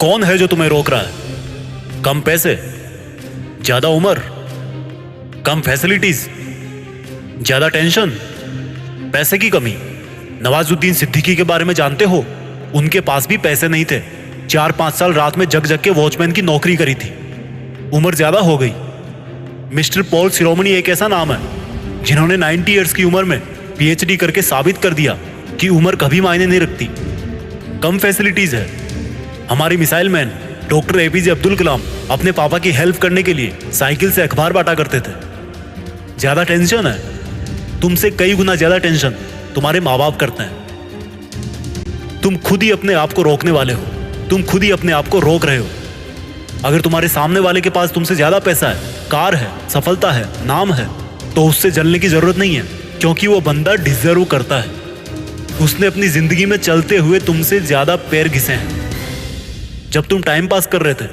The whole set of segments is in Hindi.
कौन है जो तुम्हें रोक रहा है? कम पैसे, ज्यादा उम्र, कम फैसिलिटीज, ज्यादा टेंशन, पैसे की कमी। नवाजुद्दीन सिद्दीकी के बारे में जानते हो? उनके पास भी पैसे नहीं थे। 4-5 साल रात में जग जग के वॉचमैन की नौकरी करी थी। उम्र ज्यादा हो गई। मिस्टर पॉल शिरोमणि एक ऐसा नाम है जिन्होंने 90 ईयर्स की उम्र में पीएचडी करके साबित कर दिया कि उम्र कभी मायने नहीं रखती। कम फैसिलिटीज है। हमारी missile man doctor APJ Abdul Kalam अपने पापा की हेल्प करने के लिए साइकिल से अखबार बांटा करते थे। ज्यादा टेंशन है। तुमसे कई गुना ज्यादा टेंशन तुम्हारे माँ बाप करते हैं। तुम खुद ही अपने आप को रोकने वाले हो। तुम खुद ही अपने आप को रोक रहे हो। अगर तुम्हारे सामने वाले के पास तुमसे ज्यादा पैसा है, कार है, सफलता है, नाम है, तो उससे जलने की जरूरत नहीं है, क्योंकि वो बंदा डिजर्व करता है। उसने अपनी जिंदगी में चलते हुए तुमसे ज्यादा पैर घिसे हैं। जब तुम टाइम पास कर रहे थे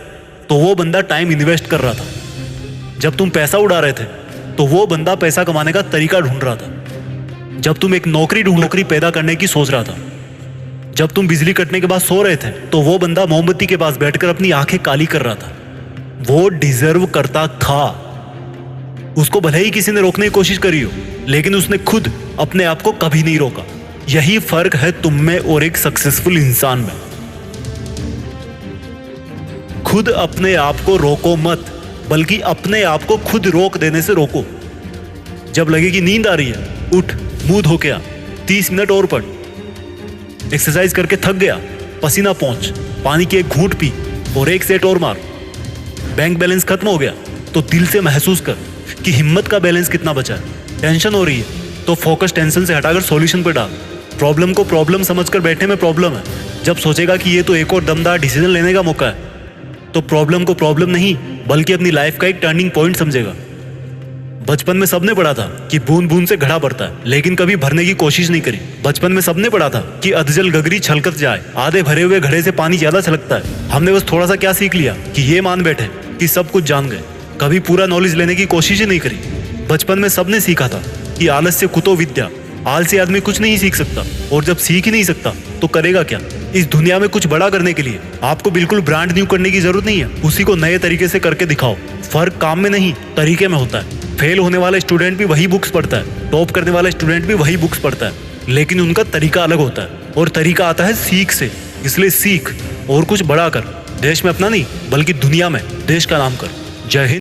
तो वो बंदा टाइम इन्वेस्ट कर रहा था। जब तुम पैसा उड़ा रहे थे तो वो बंदा पैसा कमाने का तरीका ढूंढ रहा था। जब तुम एक नौकरी पैदा करने की सोच रहा था। जब तुम बिजली कटने के बाद सो रहे थे तो वो बंदा मोमबत्ती के पास बैठकर अपनी आंखें काली कर रहा था। वो डिजर्व करता था। उसको भले ही किसी ने रोकने की कोशिश करी हो, लेकिन उसने खुद अपने आप को कभी नहीं रोका। यही फर्क है तुम में और एक सक्सेसफुल इंसान में। खुद अपने आप को रोको मत, बल्कि अपने आप को खुद रोक देने से रोको। जब लगे कि नींद आ रही है, उठ, मुंह धो के आ, 30 मिनट और पढ़। एक्सरसाइज करके थक गया, पसीना पहुंच, पानी की एक घूंट पी और एक सेट और मार। बैंक बैलेंस खत्म हो गया तो दिल से महसूस कर कि हिम्मत का बैलेंस कितना बचा है। टेंशन हो रही है तो फोकस टेंशन से हटाकर सॉल्यूशन पे डाल। प्रॉब्लम को प्रॉब्लम समझकर बैठने में प्रॉब्लम है। जब सोचेगा कि ये तो एक और दमदार डिसीजन लेने का मौका है, तो प्रॉब्लम को प्रॉब्लम नहीं बल्कि अपनी लाइफ का एक टर्निंग पॉइंट समझेगा। बचपन में सबने पढ़ा था कि बूंद बूंद से घड़ा भरता है, लेकिन कभी भरने की कोशिश नहीं करी। बचपन में सबने पढ़ा था कि अधजल गगरी छलकत जाए, आधे भरे हुए घड़े से पानी ज्यादा छलकता है। हमने बस थोड़ा सा क्या सीख लिया कि ये मान बैठे कि सब कुछ जान गए, कभी पूरा नॉलेज लेने की कोशिश ही नहीं करी। बचपन में सबने सीखा था कि आलस्य कुतो विद्या, आलसी आदमी कुछ नहीं सीख सकता, और जब सीख ही नहीं सकता तो करेगा क्या। इस दुनिया में कुछ बड़ा करने के लिए आपको बिल्कुल ब्रांड न्यू करने की जरूरत नहीं है। उसी को नए तरीके से करके दिखाओ। फर्क काम में नहीं, तरीके में होता है। फेल होने वाला स्टूडेंट भी वही बुक्स पढ़ता है, टॉप करने वाला स्टूडेंट भी वही बुक्स पढ़ता है, लेकिन उनका तरीका अलग होता है, और तरीका आता है सीख से। इसलिए सीख और कुछ बड़ा कर। देश में अपना नहीं बल्कि दुनिया में देश का नाम कर। जय हिंद।